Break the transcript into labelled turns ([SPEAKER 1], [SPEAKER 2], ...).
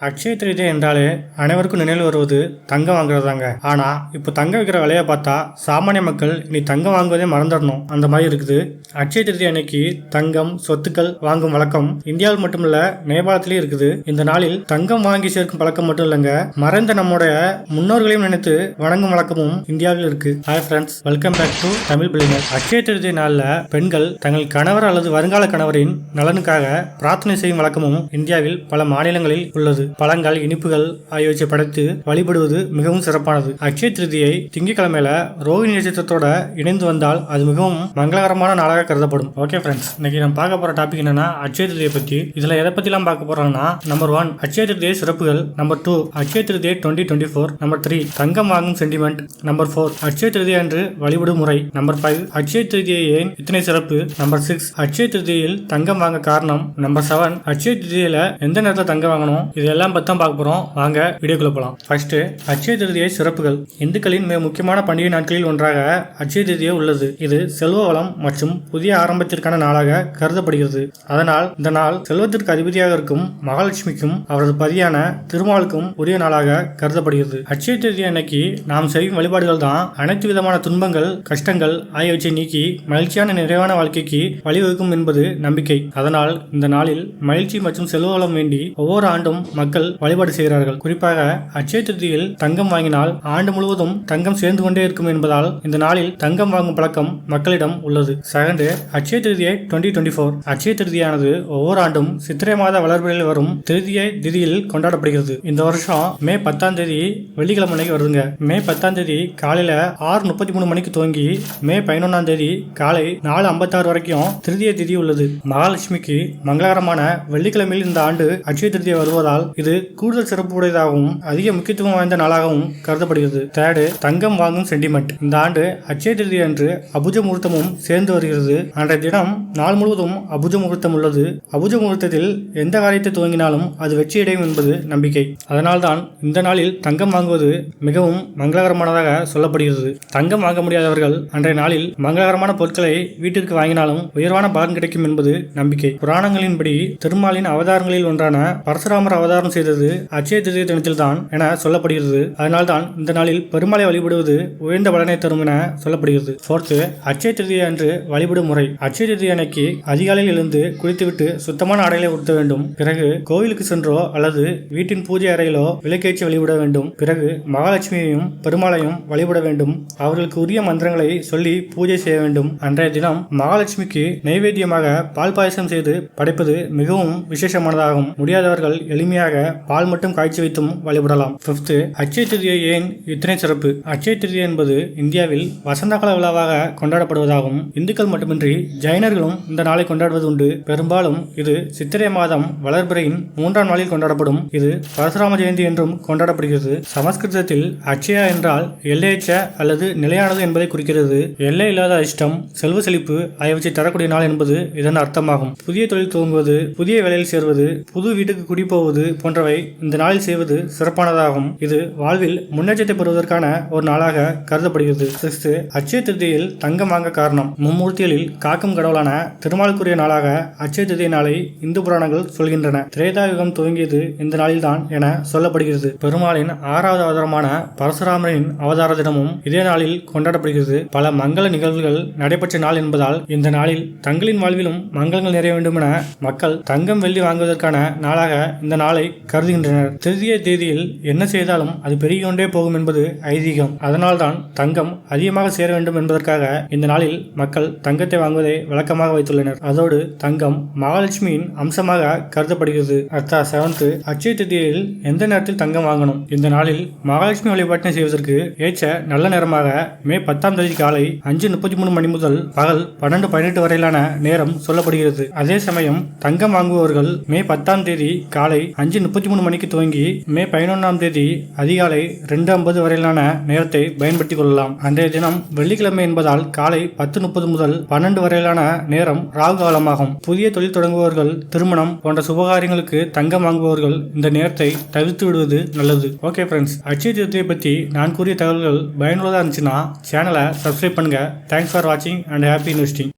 [SPEAKER 1] அட்சய திருதியை என்றாலே அனைவருக்கும் நினைவில் வருவது தங்கம் வாங்குறது தாங்க. ஆனா இப்போ தங்கம் விற்கிற விலையை பார்த்தா சாமானிய மக்கள் இனி தங்கம் வாங்குவதே மறந்துடணும் அந்த மாதிரி இருக்குது. அட்சய திருதி அன்னைக்கு தங்கம் சொத்துக்கள் வாங்கும் வழக்கம் இந்தியாவில் மட்டுமல்ல நேபாளத்திலேயே இருக்குது. இந்த நாளில் தங்கம் வாங்கி சேர்க்கும் பழக்கம் மட்டும் இல்லைங்க, மறைந்த நம்முடைய முன்னோர்களையும் நினைத்து வணங்கும் வழக்கமும் இந்தியாவில் இருக்கு. Hi friends, welcome back to Tamil பிள்ளைங்க. அட்சய திருதி நாளில் பெண்கள் தங்கள் கணவர் அல்லது வருங்கால கணவரின் நலனுக்காக பிரார்த்தனை செய்யும் வழக்கமும் இந்தியாவில் பல மாநிலங்களில் உள்ளது. பழங்கள், இனிப்புகள் ஆகியவற்றை படைத்து வழிபடுவது மிகவும் சிறப்பானது. அட்சய திருதியை திங்கட்கிழமையில ரோஹிணி நட்சத்திரத்தோட இணைந்து வந்தால் அது மிகவும் மங்களகரமான நாளாக கருதப்படும். ஓகே ஃப்ரெண்ட்ஸ், இன்னைக்கு நம்ம பார்க்க போற டாபிக் என்னன்னா அட்சய திருதியை பத்தி. இதுல எதை பத்தி எல்லாம் பார்க்க போறோம்னா, நம்பர் 1 அட்சய திருதியை சிறப்புகள், நம்பர் 2 அட்சய திருதியை 2024, நம்பர் 3 தங்கம் வாங்கும் சென்டிமெண்ட், நம்பர் 4 அட்சய திருதியை அன்று வழிபடும் முறை, நம்பர் 5 அட்சய திருதியை ஏன் இத்தனை சிறப்பு, நம்பர் 6 அட்சய திருதியில் தங்கம் வாங்க காரணம், நம்பர் 7 அட்சய திருதியில எந்த நேரத்தில் தங்கம் வாங்கணும், இதெல்லாம் பத்தி பார்க்க போறோம். வாங்க வீடியோக்குள்ள போலாம். ஃபர்ஸ்ட், அட்சய திருதியை சிறப்புகள். இந்துக்களின் மிக முக்கியமான பண்டிகை நாட்களில் ஒன்றாக அட்சய திருதியை உள்ளது. இது செல்வ வளம் மற்றும் புதிய ஆரம்பத்திற்கான நாளாக கருதப்படுகிறது. அதனால் இந்த நாள் செல்வத்திற்கு அதிபதியாக இருக்கும் மகாலட்சுமிக்கும் அவரது பதியான திருமாலுக்கும் உரிய நாளாக கருதப்படுகிறது. அட்சய திருதி அன்னைக்கு நாம் செய்யும் வழிபாடுகள் தான் அனைத்து விதமான துன்பங்கள், கஷ்டங்கள் ஆகியவற்றை நீக்கி மகிழ்ச்சியான நிறைவான வாழ்க்கைக்கு வழிவகுக்கும் என்பது நம்பிக்கை. அதனால் இந்த நாளில் மகிழ்ச்சி மற்றும் செல்வ வளம் வேண்டி ஒவ்வொரு ஆண்டும் மக்கள் வழிபாடு செய்கிறார்கள். குறிப்பாக அட்சய திருதியில் தங்கம் வாங்கினால் ஆண்டு முழுவதும் தங்கம் சேர்ந்து கொண்டே இருக்கும் என்பதால் இந்த நாளில் தங்கம் வாங்கும் பழக்கம் மக்களிடம் உள்ளது. செகண்ட், அட்சய திருதியை 2024. அட்சய திருதியானது ஒவ்வொரு ஆண்டும் சித்திரை மாத வளர்பிறையில் வரும் திருதியை திதியில் கொண்டாடப்படுகிறது. இந்த வருஷம் மே 10ஆம் தேதி வெள்ளிக்கிழமை வருதுங்க. மே 10ஆம் தேதி காலையில 6:33 மணிக்கு துவங்கி மே 11ஆம் தேதி காலை 4:56 வரைக்கும் திருதியை திதி உள்ளது. மகாலட்சுமிக்கு மங்களகரமான வெள்ளிக்கிழமையில் இந்த ஆண்டு அட்சய திருதியை வருவதால் இது கூடுதல் சிறப்பு உடையதாகவும் அதிக முக்கியத்துவம் வாய்ந்த நாளாகவும் கருதப்படுகிறது. தேர்டு, தங்கம் வாங்கும் சென்டிமெண்ட். இந்த ஆண்டு அட்சய திருதி அன்று அபுஜ முகூர்த்தமும் சேர்ந்து வருகிறது. அன்றைய தினம் நாள் முழுவதும் அபுஜ முகூர்த்தம் உள்ளது. அபுஜ முகூர்த்தத்தில் எந்த காரியத்தை துவங்கினாலும் அது வெற்றியடையும் என்பது நம்பிக்கை. அதனால்தான் இந்த நாளில் தங்கம் வாங்குவது மிகவும் மங்களகரமானதாக சொல்லப்படுகிறது. தங்கம் வாங்க முடியாதவர்கள் அன்றைய நாளில் மங்களகரமான பொருட்களை வீட்டிற்கு வாங்கினாலும் உயர்வான பலன் கிடைக்கும் என்பது நம்பிக்கை. புராணங்களின்படி திருமாலின் அவதாரங்களில் ஒன்றான பரசுராமர் அவதாரம் செய்தது அட்சய திருதி தினத்தில் தான் என சொல்லப்படுகிறது. அதனால்தான் இந்த நாளில் பெருமாளை வழிபடுவது உயர்ந்த பலனை தரும் என சொல்லப்படுகிறது. ஃபோர்த்து, அட்சய திருதி அன்று வழிபடும் முறை. அட்சய திருதி அன்னைக்கு அதிகாலையில் எழுந்து குளித்துவிட்டு சுத்தமான ஆடைகளை உடுத்த வேண்டும். பிறகு கோவிலுக்கு சென்றோ அல்லது வீட்டின் பூஜை அறையிலோ விளக்கேற்றி வழிபட வேண்டும். பிறகு மகாலட்சுமியையும் பெருமாளையும் வழிபட வேண்டும். அவர்களுக்கு உரிய மந்திரங்களை சொல்லி பூஜை செய்ய வேண்டும். அன்றைய தினம் மகாலட்சுமிக்கு நைவேத்தியமாக பால் பாயசம் செய்து படைப்பது மிகவும் விசேஷமானதாகும். முடியாதவர்கள் எளிமையாக பால் மட்டும் காய்ச்சி வைத்தும் வழிபடலாம். ஃபிஃப்த், அட்சய திருதியை ஏன் இத்தனை சிறப்பு. அட்சய திருதி என்பது இந்தியாவில் வசந்த கால விழாவாக கொண்டாடப்படுவதாகும். இந்துக்கள் மட்டுமின்றி ஜைனர்களும் இந்த நாளை கொண்டாடுவது உண்டு. பெரும்பாலும் இது சித்திரை மாதம் வளர்பிறையின் 3ஆம் நாளில் கொண்டாடப்படும். இது பரசுராம ஜெயந்தி என்றும் கொண்டாடப்படுகிறது. சமஸ்கிருதத்தில் அட்சயா என்றால் எல்லையற்ற அல்லது நிலையானது என்பதை குறிக்கிறது. எல்லை இல்லாத அதிர்ஷ்டம், செல்வ செழிப்பு ஆகியவற்றை தரக்கூடிய நாள் என்பது இதன் அர்த்தமாகும். புதிய தொழில் துவங்குவது, புதிய வேலையில் சேர்வது, புது வீட்டுக்கு குடிபோவது போன்றவை இந்த நாளில் செய்வது சிறப்பானதாகும். இது வாழ்வில் முன்னேற்றத்தை பெறுவதற்கான ஒரு நாளாக கருதப்படுகிறது. சிக்ஸ்த், அட்சய திருதியில் தங்கம் வாங்க காரணம். மும்மூர்த்திகளில் காக்கும் கடவுளான திருமாலுக்குரிய நாளாக அட்சய திருதி நாளை இந்து புராணங்கள் சொல்கின்றன. திரேதாயுகம் துவங்கியது இந்த நாளில்தான் என சொல்லப்படுகிறது. பெருமாளின் 6வது அவதாரமான பரசுராமரின் அவதார தினமும் இதே நாளில் கொண்டாடப்படுகிறது. பல மங்கள நிகழ்வுகள் நடைபெற்ற நாள் என்பதால் இந்த நாளில் தங்களின் வாழ்விலும் மங்களங்கள் நிறைய வேண்டும் என மக்கள் தங்கம் வெள்ளி வாங்குவதற்கான நாளாக இந்த நாளை கருதுகின்றனர். திருதிய தேதியில் என்ன செய்தாலும் அது பெருகிக் கொண்டே போகும் என்பது ஐதீகம். அதனால்தான் தங்கம் அதிகமாக சேர வேண்டும் என்பதற்காக இந்த நாளில் மக்கள் தங்கத்தை வாங்குவதை வழக்கமாக வைத்துள்ளனர். அதோடு தங்கம் மகாலட்சுமியின் அம்சமாக கருதப்படுகிறது. அடுத்த 7th, அட்சய திருதியில் எந்த நேரத்தில் தங்கம் வாங்கணும். இந்த நாளில் மகாலட்சுமி வழிபாட்டினை செய்வதற்கு ஏற்ற நல்ல நேரமாக மே 10ஆம் தேதி காலை 5:33 மணி முதல் பகல் 12:18 வரையிலான நேரம் சொல்லப்படுகிறது. அதே சமயம் தங்கம் வாங்குபவர்கள் மே 10ஆம் தேதி காலை 5:33 மணிக்கு துவங்கி மே 11ஆம் தேதி அதிகாலை 2:50 வரையிலான நேரத்தை பயன்படுத்திக் கொள்ளலாம். அன்றைய தினம் வெள்ளிக்கிழமை என்பதால் காலை 10:30 முதல் 12 வரையிலான நேரம் ராகு காலமாகும். புதிய தொழில் தொடங்குபவர்கள், திருமணம் போன்ற சுபகாரியங்களுக்கு தங்கம் வாங்குபவர்கள் இந்த நேரத்தை தவிர்த்து விடுவது நல்லது. ஓகே ஃப்ரெண்ட்ஸ், அட்சய திருதியை பற்றி நான் கூறிய தகவல்கள் பயனுள்ளதாக இருந்துச்சுன்னா சேனலை சப்ஸ்கிரைப் பண்ணுங்க. தேங்க்ஸ் ஃபார் வாட்சிங் அண்ட் ஹாப்பி இன்வெஸ்டிங்.